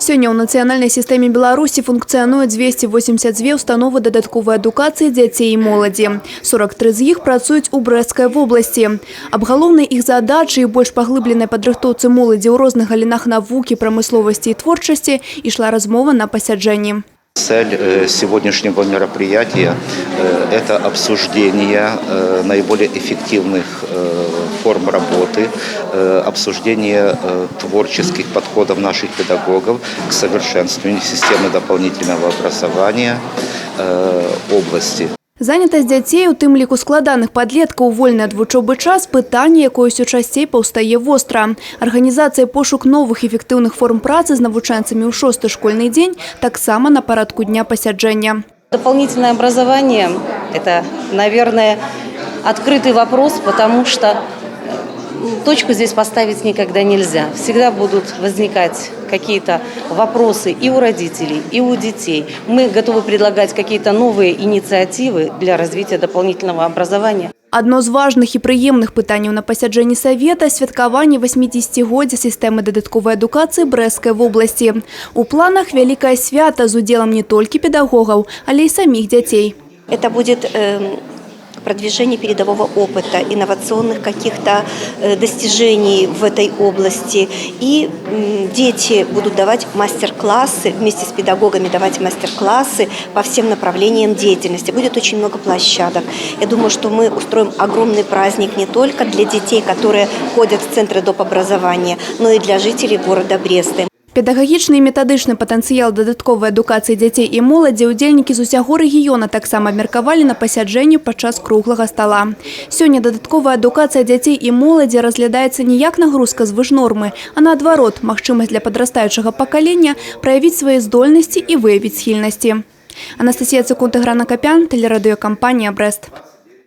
Сёння ў нацыянальнай сістэме Беларусі функцыянуе 282 установы дадатковай адукацыі дзяцей і моладзі. 43 з іх працуюць у Брэсцкай вобласці. Аб галоўнай іх задачы і больш паглыбленай падрыхтоўцы моладзі ў розных галінах навукі, прамысловасці і творчасці ішла размова на пасяджэнні. Цель сегодняшнего мероприятия – это обсуждение наиболее эффективных форм работы, обсуждение творческих подходов наших педагогов к совершенствованию системы дополнительного образования области. Занятасць дзяцей, у тым ліку складаных падлеткаў, вольны ад вучобы час – пытанне, якое ўсё часцей паўстае востра. Арганізацыя пошук новых эфектыўных форм працы з навучэнцамі ў 6-й школьны дзень таксама на парадку дня пасяджэння. Дополнительное образование – это, наверное, открытый вопрос, потому что точку здесь поставить никогда нельзя. Всегда будут возникать какие-то вопросы и у родителей, и у детей. Мы готовы предлагать какие-то новые инициативы для развития дополнительного образования. Адно з важных і прыемных пытанняў на пасяджэнні савета – святкаванне 80-годдзя сістэмы дадатковай адукацыі Брэсцкай вобласці. У планах вялікае свята з удзелам не толькі педагогаў, але і саміх дзяцей. Это будет продвижение передового опыта, инновационных каких-то достижений в этой области. И дети будут давать мастер-классы, вместе с педагогами давать мастер-классы по всем направлениям деятельности. Будет очень много площадок. Я думаю, что мы устроим огромный праздник не только для детей, которые ходят в центры доп. Образования, но и для жителей города Бреста. Педагагічны і метадычны патэнцыял дадатковай адукацыі дзяцей і моладзі удзельнікі з усяго рэгіёна таксама абмеркавалі на пасяджэнні падчас круглага стала. Сёння дадатковая адукацыя дзяцей і моладзі разглядаецца не як нагрузка звышнормы, а наадварот, магчымасць для падрастаючага пакалення праявіць свае здольнасці і выявіць схільнасці. Анастасія Цыкунт, Іграна Капян, тэлерадыёкампанія «Брэст».